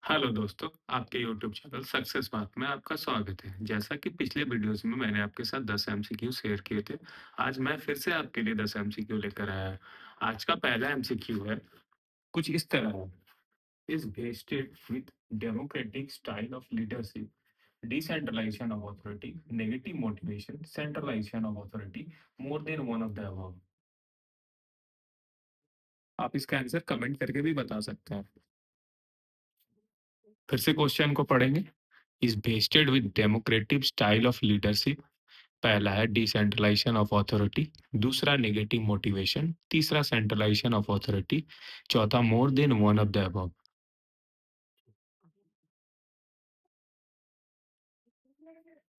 Hello दोस्तों, आपके YouTube channel success बात में आपका स्वागत है। जैसा कि पिछले वीडियोस में मैंने आपके साथ 10 एमसीक्यू शेयर किए थे, आज मैं फिर से आपके लिए 10 एमसीक्यू लेकर आया। आज का पहला एमसीक्यू है, कुछ इस तरह है: is vested with democratic style of leadership, decentralization of authority, negative motivation, centralization of authority, more than one of the above. आप इसका आंसर कमेंट करके भी बता सकते हैं। फिर से क्वेश्चन को पढ़ेंगे। Is wasted with democratic style of leadership. पहला है डिसेंट्रलाइजेशन ऑफ अथॉरिटी, दूसरा नेगेटिव मोटिवेशन, तीसरा सेंट्रलाइजेशन ऑफ अथॉरिटी, चौथा more than one of the above.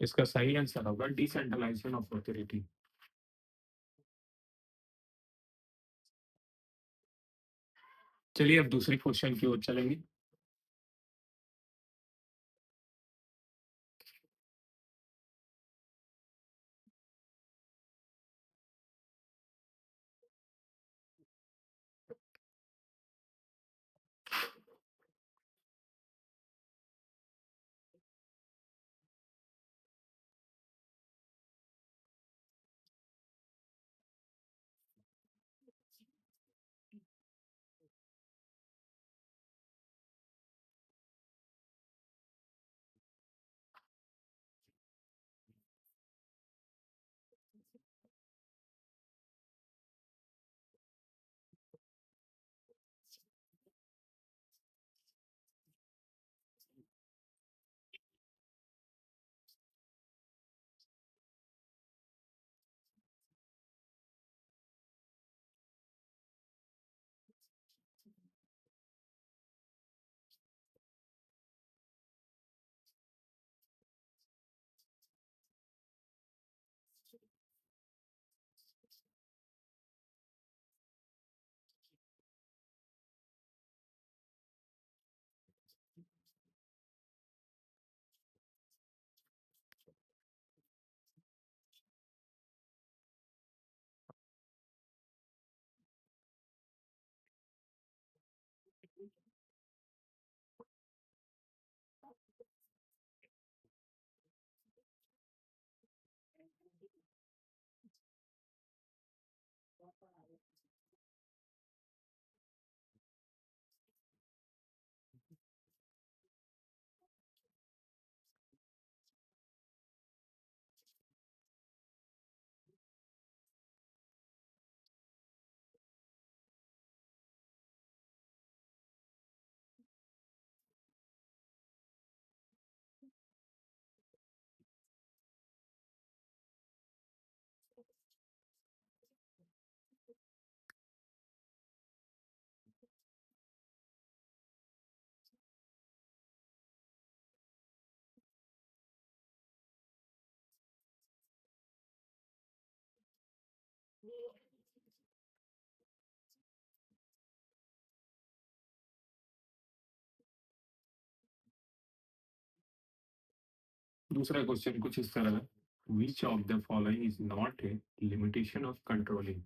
इसका सही आंसर होगा डिसेंट्रलाइजेशन ऑफ अथॉरिटी। चलिए अब दूसरे क्वेश्चन की ओर चलेंगे। दूसरा क्वेश्चन कुछ इस तरह है: विच of the following is not a limitation of controlling,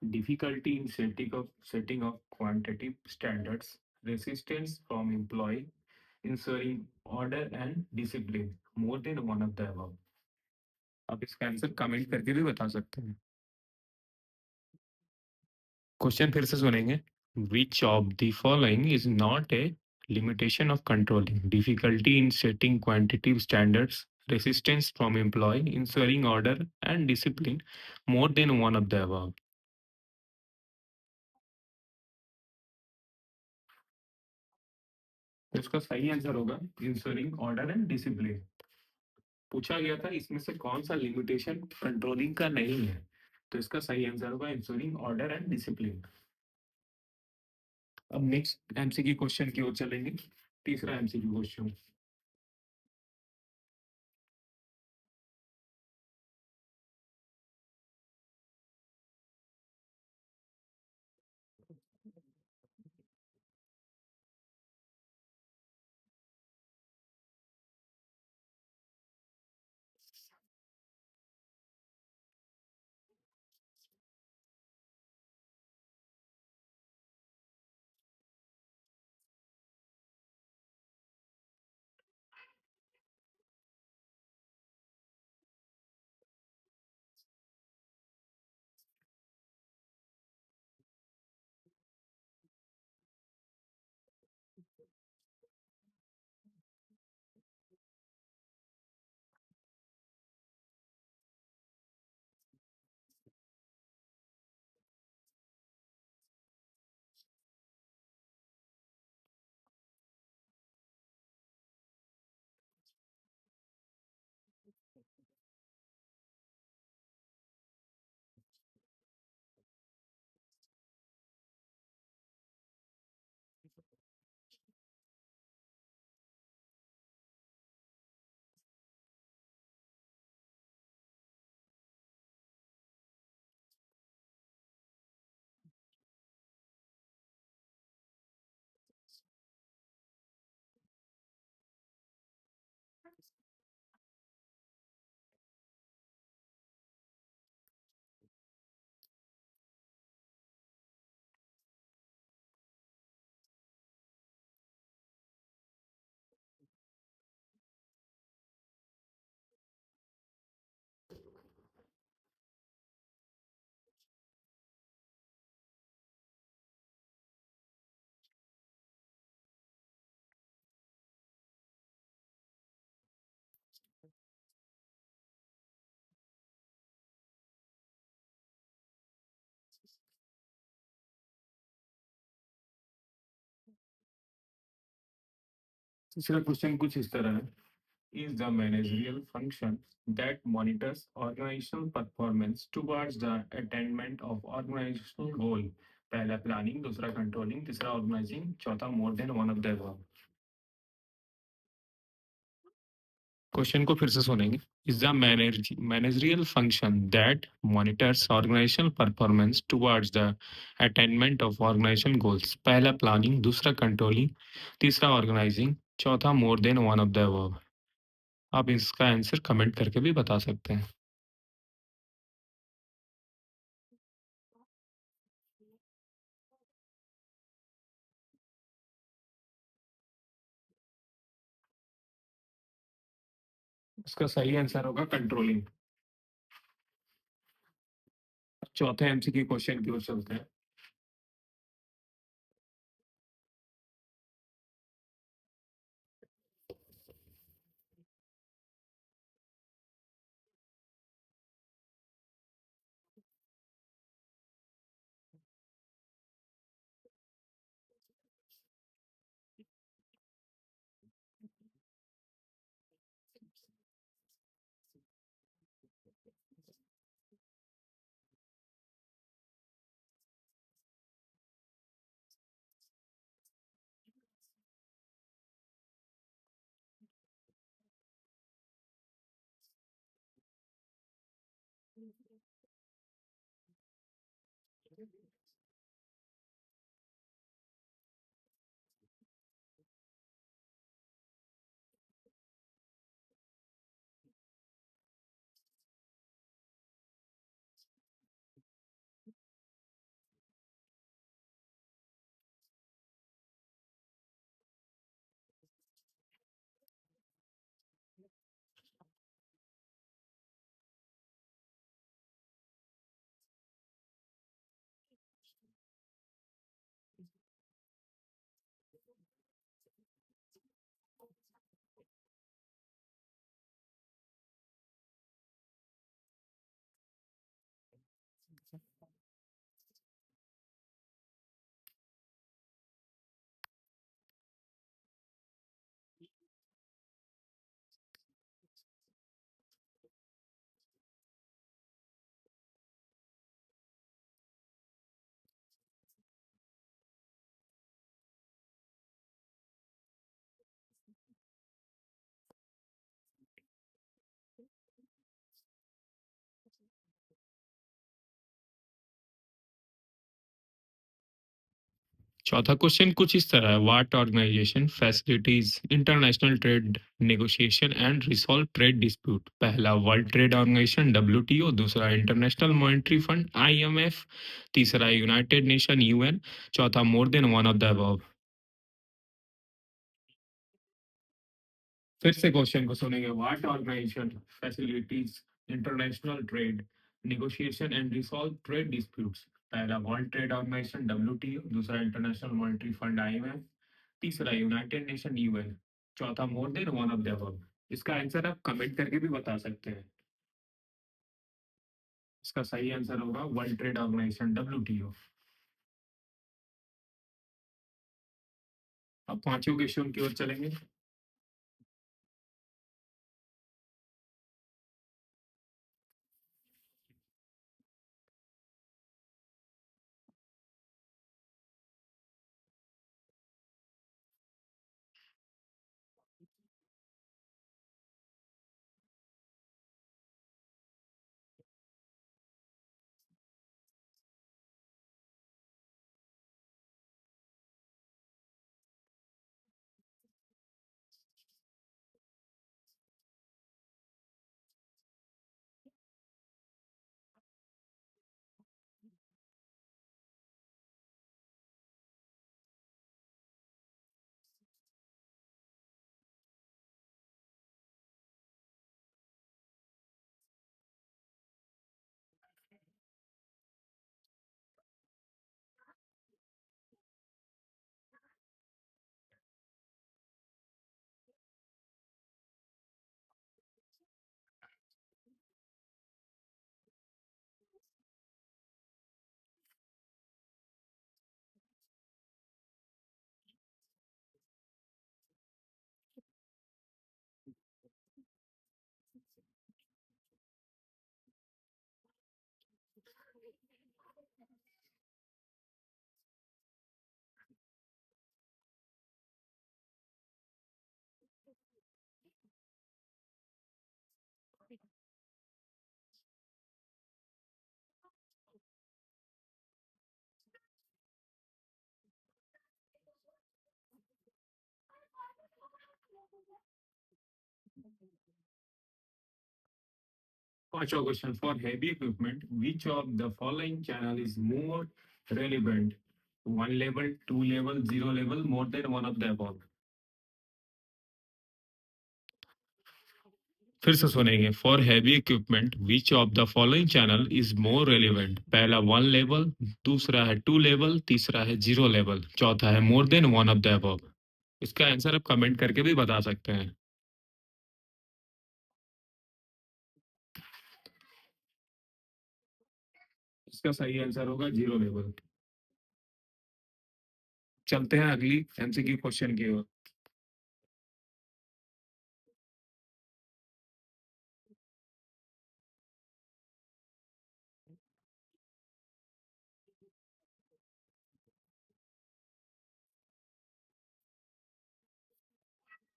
difficulty in setting of quantitative standards, resistance from employee, ensuring order and discipline, more than one of the above। आप इसका आंसर कमेंट करके भी बता सकते हैं। क्वेश्चन फिर से सुनेंगे। विच of the following is not a limitation of controlling, difficulty in setting quantitative standards, resistance from employee, ensuring order and discipline, more than one of the above। तो इसका सही आंसर होगा इंश्योरिंग ऑर्डर एंड डिसिप्लिन। पूछा गया था इसमें से कौन सा लिमिटेशन कंट्रोलिंग का नहीं है, तो इसका सही आंसर होगा इंश्योरिंग ऑर्डर एंड डिसिप्लिन। अब नेक्स्ट एमसीक्यू क्वेश्चन की ओर चलेंगे। तीसरा एमसीक्यू क्वेश्चन। तीसरा क्वेश्चन कुछ इस तरह है, is the managerial function that monitors organizational performance towards the attainment of organizational goal. पहला प्लानिंग, दूसरा कंट्रोलिंग, तीसरा ऑर्गेनाइजिंग, चौथा more than one of the above. Question को फिर से सुनेंगे। Is the managerial function that monitors organizational performance towards the attainment of organization goals. पहला planning, दूसरा कंट्रोलिंग, तीसरा ऑर्गेनाइजिंग, चौथा more than one of the above. आप इसका आंसर कमेंट करके भी बता सकते हैं। इसका सही आंसर होगा कंट्रोलिंग। चौथे एमसीक्यू क्वेश्चन की ओर चलते हैं। चौथा क्वेश्चन कुछ इस तरह है, what organization facilitates international trade negotiation and resolve trade dispute. पहला वर्ल्ड ट्रेड ऑर्गेनाइजेशन डब्ल्यूटीओ, दूसरा इंटरनेशनल मॉनेटरी फंड आईएमएफ, तीसरा यूनाइटेड नेशन यूएन, चौथा more than one of the above. फिर से क्वेश्चन को सुनेंगे। What organization facilitates international trade negotiation and resolve trade disputes. पहला World Trade Organization WTO, दूसरा International Monetary Fund IMF, तीसरा United Nation UN, चौथा more than one of the above. इसका answer आप कमेंट करके भी बता सकते हैं। इसका सही आंसर होगा वर्ल्ड ट्रेड ऑर्गेनाइजेशन डब्ल्यूटीओ। अब पांचों क्वेश्चन की ओर चलेंगे। पांचवा question, for heavy equipment which of the following channel is more relevant? One level, two level, zero level, more than one of the above. फिर से सुनेंगे, for heavy equipment which of the following channel is more relevant? पहला one level, दूसरा है two level, तीसरा है zero level, चौथा है मोर than one of the above. इसका आंसर आप कमेंट करके भी बता सकते हैं। इसका सही आंसर होगा जीरो लेवल। चलते हैं अगली एमसीक्यू क्वेश्चन की ओर।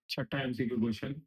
छठा एमसीक्यू क्वेश्चन,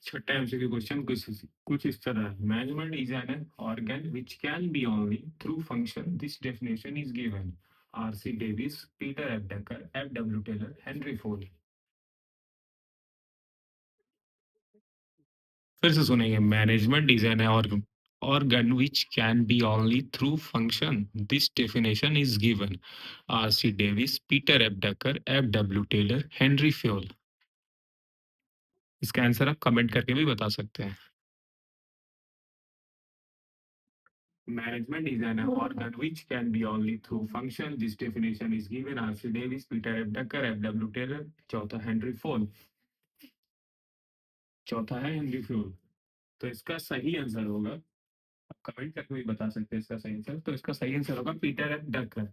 छठा एमसीक्यू क्वेश्चन कुछ इस तरह है, management is an organ which can be only through function, this definition is given. R C Davis, Peter F Drucker, F W Taylor, Henry Ford. फिर से सुनेंगे, management is an organ which can be only through function, this definition is given। RC Davis, Peter F Drucker, FW Taylor, Henry Fayol। इसका answer आप comment करके भी बता सकते हैं। Management is an organ which can be only through function, this definition is given। RC Davis, Peter F Drucker, FW Taylor। चौथा Henry Fayol. चौथा है हेनरी फ्यूल। तो इसका सही आंसर होगा, आप कमेंट करके भी बता सकते हैं इसका सही आंसर। तो इसका सही आंसर होगा पीटर एफ डकर।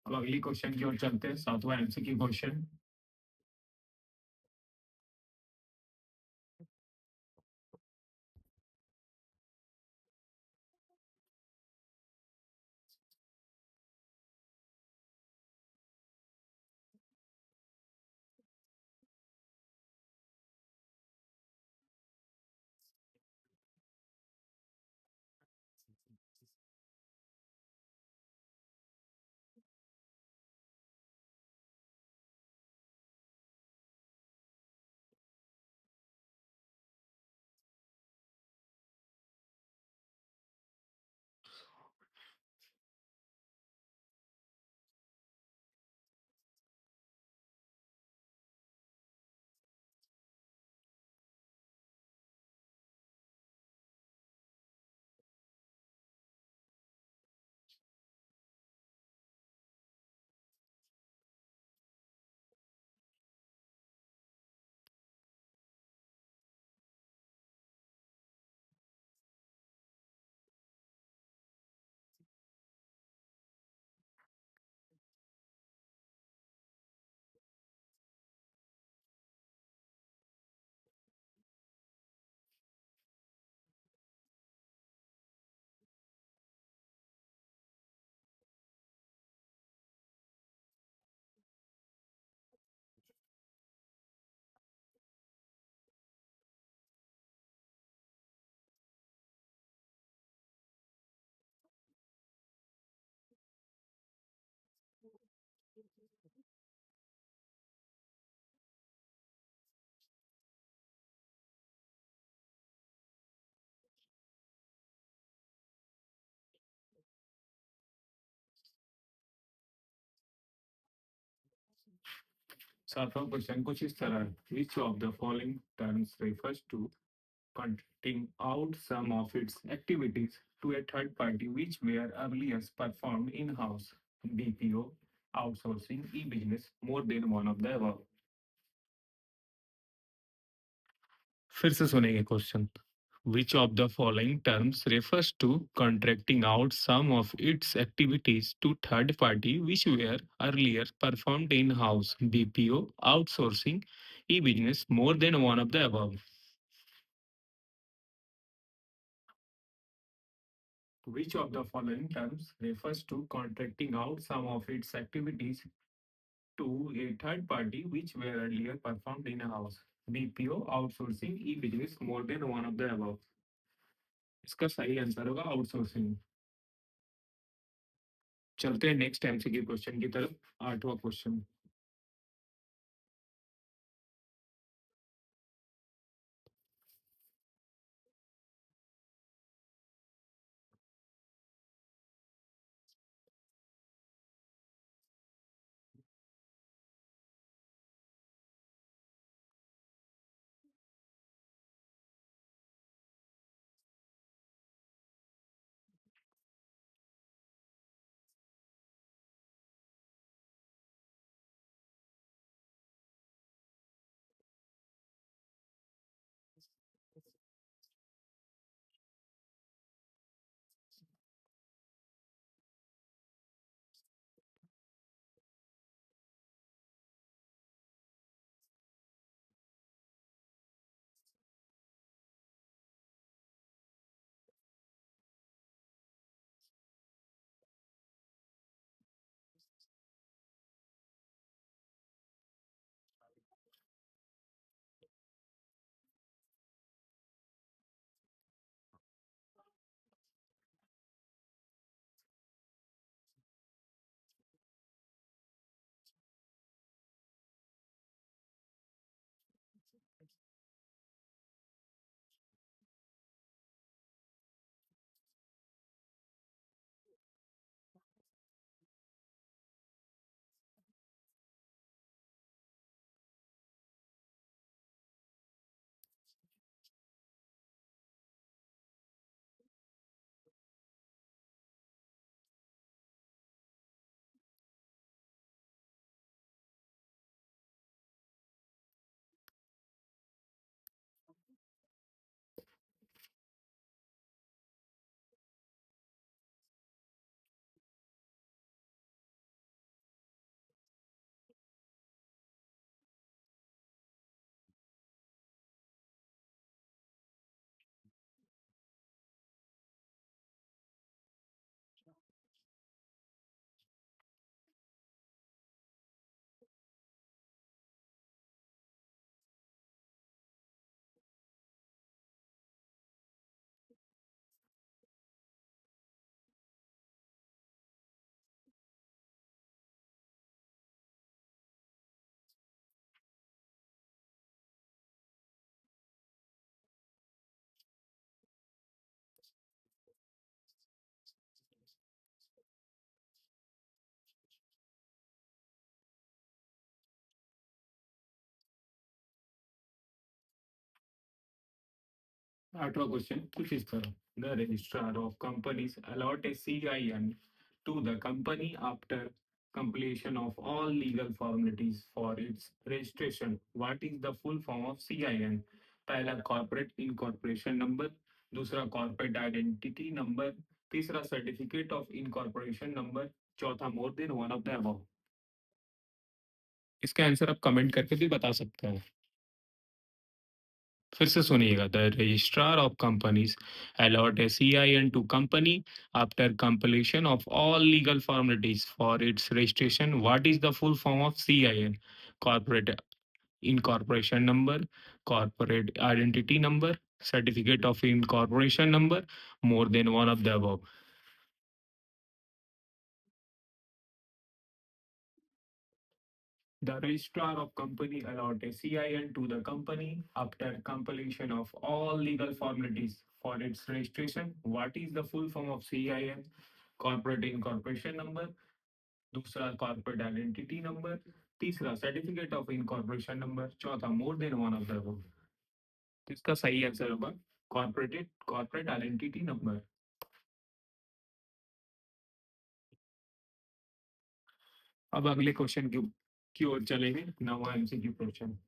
अब अगली क्वेश्चन की ओर चलते हैं, सातवां एमसीक्यू क्वेश्चन। सातवां क्वेश्चन कुछ इस तरह है, विच of the following terms refers to contracting out some of its activities to a third party which were earlier performed in-house? BPO, outsourcing, e-business, more than one of the above. फिर से सुनेंगे question. Which of the following terms refers to contracting out some of its activities to third party which were earlier performed in-house? BPO, outsourcing, e-business, more than one of the above. Which of the following terms refers to contracting out some of its activities to a third party which were earlier performed in-house? BPO, outsourcing, e-business, more than one of the above. इसका सही answer होगा outsourcing. चलते हैं next MCQ question की तरफ। आठवां question. आठवां question कुछ इस तरह, the registrar of companies allot a CIN to the company after completion of all legal formalities for its registration. What is the full form of CIN? पहला corporate incorporation number, दूसरा corporate identity number, तीसरा certificate of incorporation number, चौथा more than one of the above. इसका answer आप comment करके भी बता सकते हैं। फिर से सुनिएगा, the registrar of companies allot a CIN to company after completion of all legal formalities for its registration. What is the full form of CIN? Corporate incorporation number, corporate identity number, certificate of incorporation number, more than one of the above. The registrar of company allot a CIN to the company after completion of all legal formalities for its registration. What is the full form of CIN? Corporate incorporation number, दूसरा corporate identity number, तीसरा certificate of incorporation number, चौथा more than one of the above. तो इसका सही answer होगा corporate identity number. अब अगले question की ओर चलेंगे, नवा MCQ question.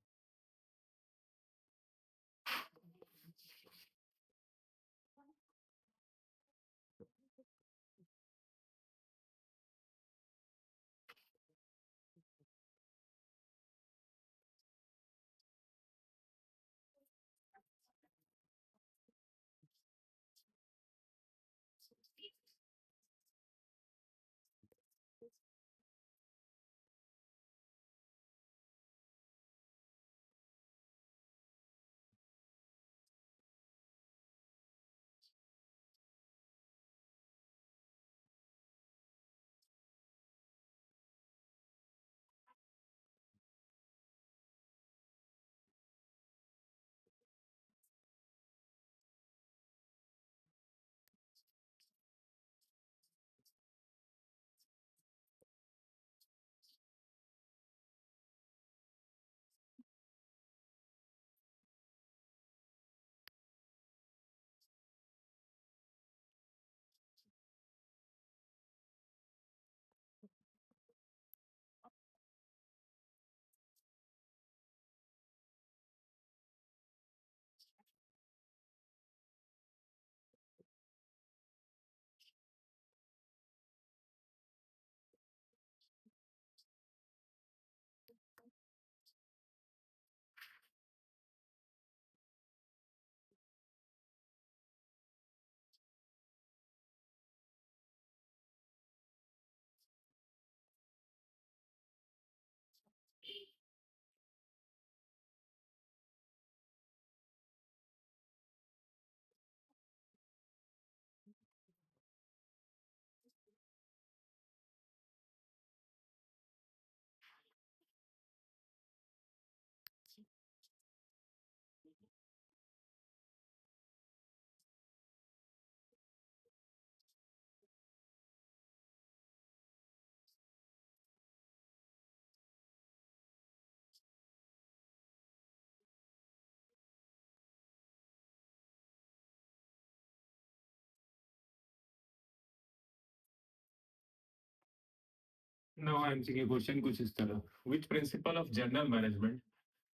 Now I am seeing a question कुछ इस तरह, which principle of general management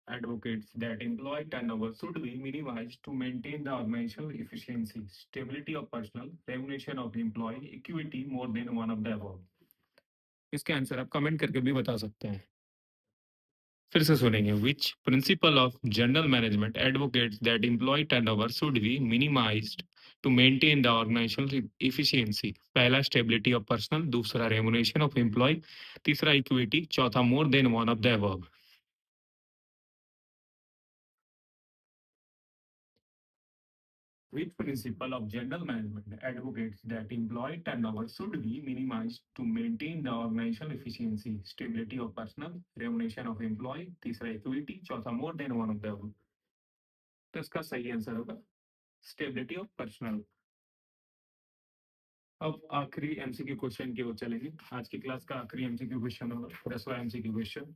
advocates that employee turnover should be minimized to maintain the organizational efficiency, stability of personnel, remuneration of employee, equity, more than one of the above। इसके answer आप comment करके भी बता सकते हैं। फिर से सुनेंगे, which principle of general management advocates that employee turnover should be minimised to maintain the organisational efficiency. पहला स्टेबिलिटी ऑफ पर्सनल, दूसरा रेमुनेशन ऑफ एम्प्लॉय, तीसरा इक्विटी, चौथा more than one of the above. Which principle of general management advocates that employee turnover should be minimized to maintain the organizational efficiency, stability of personnel, remuneration of employee, तीसरा equity, चौथा more than one of the above. तो इसका सही answer होगा stability of personal. अब आखिरी MCQ question की ओर चलेंगे। आज की क्लास का आखिरी एमसीक्यू क्वेश्चन होगा 10वां एमसीक्यू क्वेश्चन।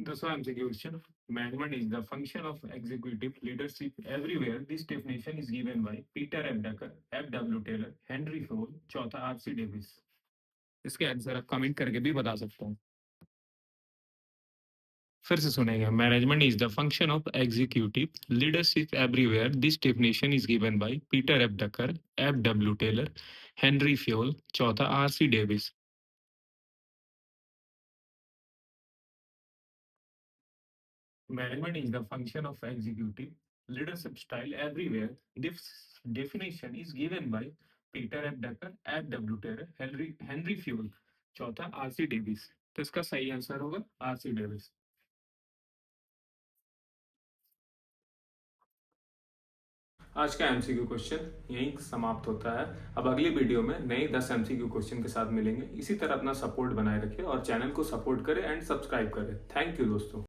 10वां MCQ question, management is the function of executive leadership everywhere. This definition is given by Peter F Drucker, F W Taylor, Henry Fayol, चौथा आरसी डेविस। इसके आंसर आप comment करके भी बता सकते हैं। फिर से सुनेंगे, management is the function of executive leadership everywhere. This definition is given by Peter F Drucker, F W Taylor, Henry Fayol, चौथा R C Davis. Management is the function of executive leadership style everywhere. This definition is given by Peter F. Drucker, F. W. Taylor, Henry Fewell, चौथा R C Davis. तो इसका सही answer होगा RC Davis. आज का MCQ question यहीं समाप्त होता है। अब अगली वीडियो में नए 10 एमसीक्यू क्वेश्चन के साथ मिलेंगे। इसी तरह अपना सपोर्ट बनाए रखें और चैनल को सपोर्ट करें एंड सब्सक्राइब करें। थैंक यू दोस्तों।